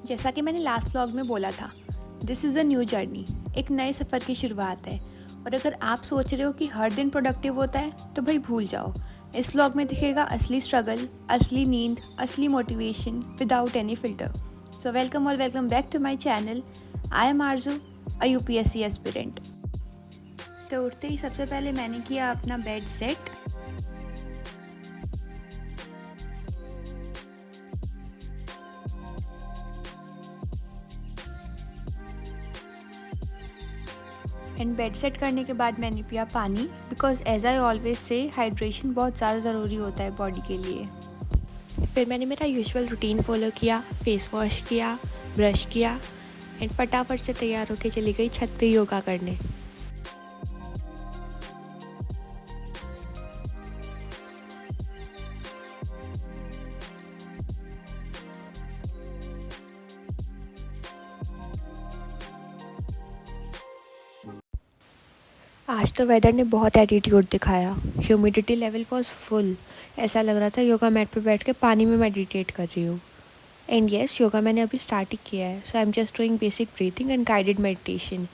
जैसा कि मैंने लास्ट व्लॉग में बोला था, this is a new journey, एक नए सफ़र की शुरुआत है। और अगर आप सोच रहे हो कि हर दिन प्रोडक्टिव होता है तो भाई भूल जाओ। इस व्लॉग में दिखेगा असली स्ट्रगल, असली नींद, असली motivation without any filter. So welcome और welcome back to my channel. I am Arzoo, a UPSC aspirant. तो उठते ही सबसे पहले मैंने किया अपना bed set. And bed set करने के बाद मैंने पिया पानी, because as I always say hydration बहुत ज़्यादा ज़रूरी होता है बॉडी के लिए। फिर मैंने मेरा यूजुअल रूटीन फॉलो किया, फेस वॉश किया, ब्रश किया एंड फटाफट से तैयार होकर चली गई छत पे योगा करने। आज तो वेदर ने बहुत एटीट्यूड दिखाया। Humidity level was full. ऐसा लग रहा था योगा मैट पे बैठ के पानी में मेडिटेट कर रही हूँ। एंड येस, योगा मैंने अभी स्टार्ट ही किया है। So I am just doing basic breathing and guided meditation.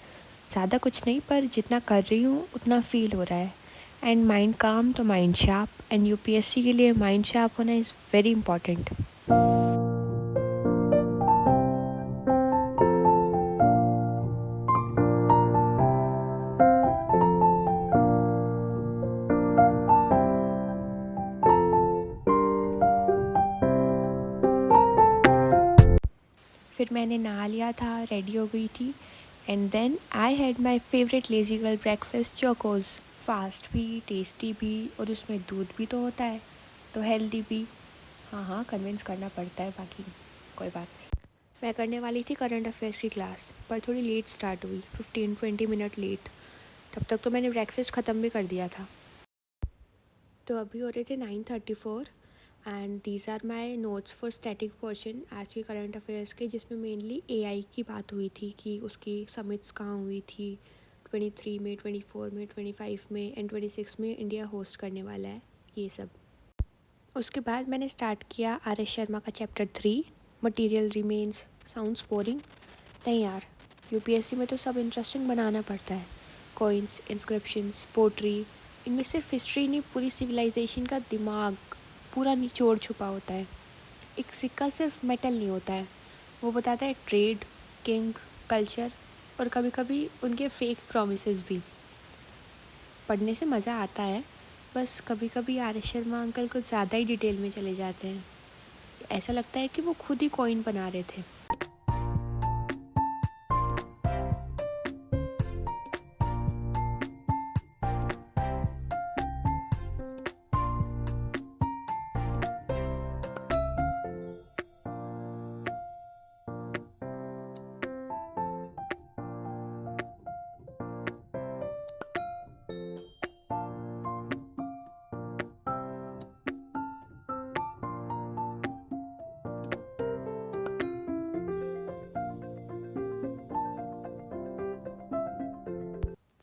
ज़्यादा कुछ नहीं, पर जितना कर रही हूँ उतना फील हो रहा है। एंड माइंड काम तो माइंड शार्प, एंड यूपीएससी के लिए माइंड शार्प होना इज़ वेरी इंपॉर्टेंट। फिर मैंने नहा लिया था, रेडी हो गई थी, and then I had my favourite lazy girl breakfast, Chocos. Fast भी, टेस्टी भी, और उसमें दूध भी तो होता है, तो हेल्दी भी। हाँ, कन्विंस करना पड़ता है, बाकी कोई बात नहीं। मैं करने वाली थी करंट अफेयर्स की क्लास, पर थोड़ी लेट स्टार्ट हुई, 15-20 मिनट लेट। तब तक तो मैंने ब्रेकफास्ट ख़त्म भी कर दिया था। तो अभी हो रहे थे 9:34 and these are my notes for static portion आज के करंट अफेयर्स के, जिसमें मेनली एआई की बात हुई थी कि उसकी समिट्स कहाँ हुई थी। 23 में, 24 में, 25 में एंड 26 में इंडिया होस्ट करने वाला है, ये सब। उसके बाद मैंने स्टार्ट किया आर एस शर्मा का chapter 3, material remains. Sounds boring? नहीं यार, यूपीएससी में तो सब इंटरेस्टिंग बनाना पड़ता है। कॉइन्स, इंस्क्रिप्शंस, पोट्री, इनमें सिर्फ हिस्ट्री नहीं, पूरी सिविलाइजेशन का दिमाग, पूरा निचोड़ छुपा होता है। एक सिक्का सिर्फ मेटल नहीं होता है, वो बताता है ट्रेड, किंग, कल्चर और कभी कभी उनके फेक प्रॉमिसेस भी। पढ़ने से मज़ा आता है, बस कभी कभी आर एस शर्मा अंकल कुछ ज़्यादा ही डिटेल में चले जाते हैं। ऐसा लगता है कि वो खुद ही कॉइन बना रहे थे।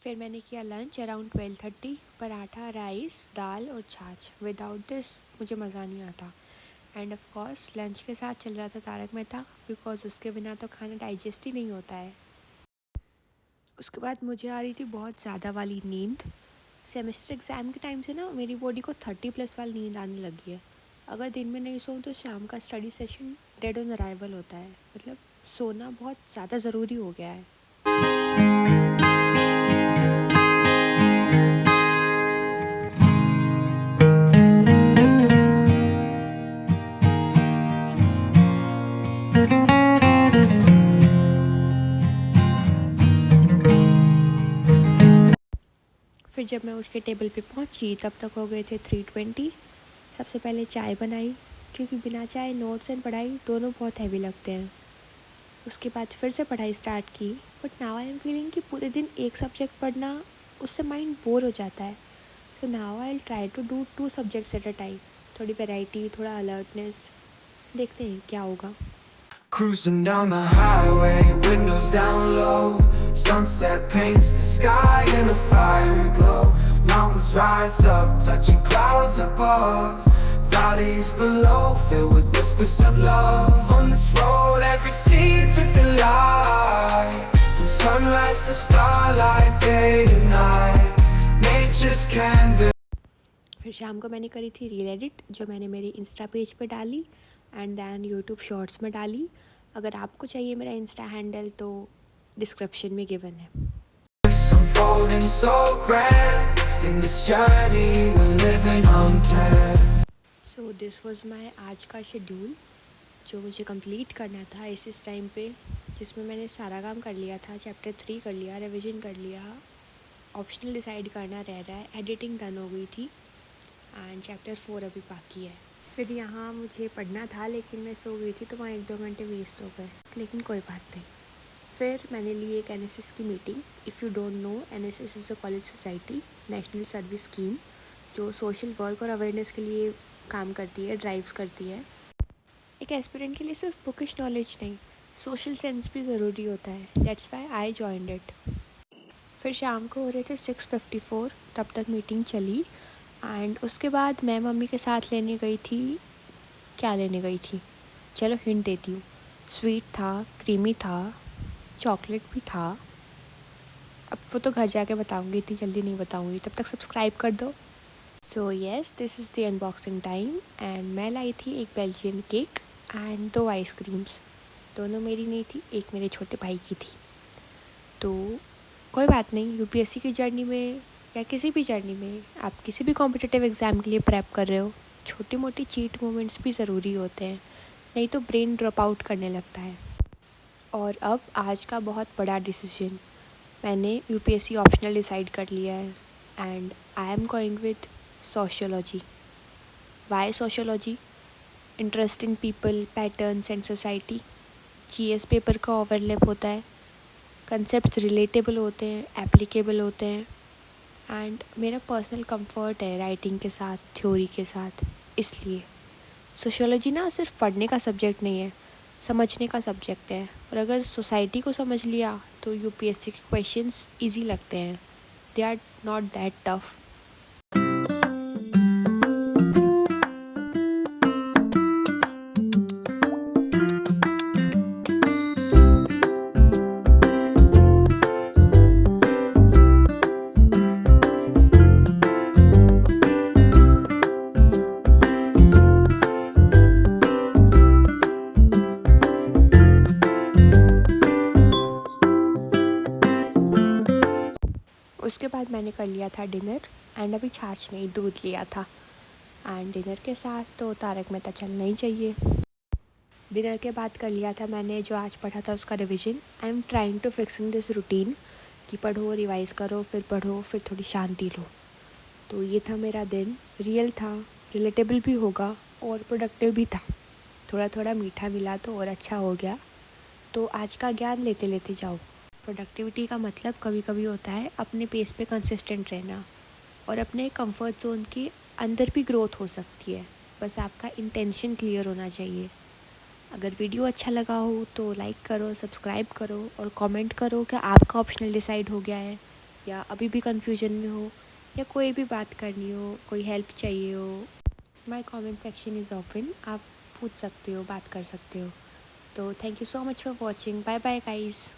फिर मैंने किया लंच अराउंड 12:30, पराठा, राइस, दाल और छाछ। विदाउट दिस मुझे मज़ा नहीं आता। एंड ऑफ कोर्स लंच के साथ चल रहा था तारक मेहता, बिकॉज उसके बिना तो खाना डाइजेस्ट ही नहीं होता है। उसके बाद मुझे आ रही थी बहुत ज़्यादा वाली नींद। सेमेस्टर एग्ज़ाम के टाइम से ना मेरी बॉडी को 30+ वाली नींद आने लगी है। अगर दिन में नहीं सोऊं तो शाम का study session dead on arrival होता है। मतलब सोना बहुत ज़्यादा ज़रूरी हो गया है। फिर जब मैं उठ के टेबल पे पहुंची तब तक हो गए थे 3:20। सबसे पहले चाय बनाई, क्योंकि बिना चाय नोट्स एंड पढ़ाई दोनों बहुत हैवी लगते हैं। उसके बाद फिर से पढ़ाई स्टार्ट की, but now I am feeling कि पूरे दिन एक सब्जेक्ट पढ़ना, उससे माइंड बोर हो जाता है। So now I will try to do 2 subjects at a time. थोड़ी वैरायटी, थोड़ा अलर्टनेस, देखते हैं क्या होगा। Cruising down the highway, windows down low. Sunset paints the sky in a fiery glow. Mountains rise up, touching clouds above. Valleys below, filled with whispers of love. On this road every seed's a delight. From sunrise to starlight, day to night, nature's canvas. फिर शाम को मैंने करी थी reel edit, जो मैंने मेरे Insta page पे डाली एंड दैन यूट्यूब शॉर्ट्स में डाली। अगर आपको चाहिए मेरा इंस्टा हैंडल तो डिस्क्रिप्शन में गिवन है। Unfolding so grand, in this journey we're living unplanned. So this was my आज का शेड्यूल जो मुझे कंप्लीट करना था इस टाइम पे, जिसमें मैंने सारा काम कर लिया था। चैप्टर 3 कर लिया, रिवीजन कर लिया, ऑप्शनल डिसाइड करना रह रहा है, एडिटिंग डन हो गई थी एंड चैप्टर 4 अभी बाकी है। फिर यहाँ मुझे पढ़ना था लेकिन मैं सो गई थी तो वहाँ 1-2 घंटे वेस्ट हो गए, लेकिन कोई बात नहीं। फिर मैंने ली एक NSS की meeting. If you don't know, NSS is a college society, national service scheme, जो सोशल वर्क और अवेयरनेस के लिए काम करती है, ड्राइव्स करती है। एक एस्पिरेंट के लिए सिर्फ बुकिश नॉलेज नहीं, सोशल सेंस भी ज़रूरी होता है। That's why I joined it. फिर शाम को हो रहे थे 6:54, तब तक मीटिंग चली एंड उसके बाद मैं मम्मी के साथ लेने गई थी। क्या लेने गई थी, चलो हिंट देती हूँ। स्वीट था, क्रीमी था, चॉकलेट भी था। अब वो तो घर जाके बताऊँगी, इतनी जल्दी नहीं बताऊँगी, तब तक सब्सक्राइब कर दो। So yes, this is the unboxing time and मैं लाई थी एक बेल्जियन केक एंड 2 आइसक्रीम्स। दोनों मेरी नहीं थी, एक मेरे छोटे भाई की थी। तो कोई बात नहीं, UPSC की जर्नी में या किसी भी जर्नी में आप किसी भी कॉम्पिटिटिव एग्ज़ाम के लिए प्रेप कर रहे हो, छोटी मोटी चीट मोमेंट्स भी ज़रूरी होते हैं, नहीं तो ब्रेन ड्रॉप आउट करने लगता है। और अब आज का बहुत बड़ा डिसीजन, मैंने UPSC ऑप्शनल डिसाइड कर लिया है and I am going with sociology. Why sociology? Interest in people, patterns and society. GS paper का ओवरलैप होता है, कंसेप्ट्स रिलेटेबल होते हैं, एप्लीकेबल होते हैं एंड मेरा पर्सनल कंफर्ट है राइटिंग के साथ, थ्योरी के साथ। इसलिए सोशियोलॉजी ना सिर्फ पढ़ने का सब्जेक्ट नहीं है, समझने का सब्जेक्ट है। और अगर सोसाइटी को समझ लिया तो UPSC के क्वेश्चंस इजी लगते हैं, they are not that tough. उसके बाद मैंने कर लिया था डिनर एंड अभी छाछ नहीं, दूध लिया था एंड डिनर के साथ तो तारक मेहता चलना ही चाहिए। डिनर के बाद कर लिया था मैंने जो आज पढ़ा था उसका revision. I am trying to fixing this routine कि पढ़ो, रिवाइज़ करो, फिर पढ़ो, फिर थोड़ी शांति लो। तो ये था मेरा दिन, रियल था, रिलेटेबल भी होगा और प्रोडक्टिव भी था। थोड़ा थोड़ा मीठा मिला तो और अच्छा हो गया। तो आज का ज्ञान लेते लेते जाओ। प्रोडक्टिविटी का मतलब कभी कभी होता है अपने पेस पे कंसिस्टेंट रहना, और अपने कंफर्ट जोन के अंदर भी ग्रोथ हो सकती है, बस आपका इंटेंशन क्लियर होना चाहिए। अगर वीडियो अच्छा लगा हो तो लाइक करो, सब्सक्राइब करो और कमेंट करो कि आपका ऑप्शनल डिसाइड हो गया है या अभी भी कन्फ्यूजन में हो, या कोई भी बात करनी हो, कोई हेल्प चाहिए हो। My comment section is open, आप पूछ सकते हो, बात कर सकते हो। तो thank you so much for watching, bye bye guys.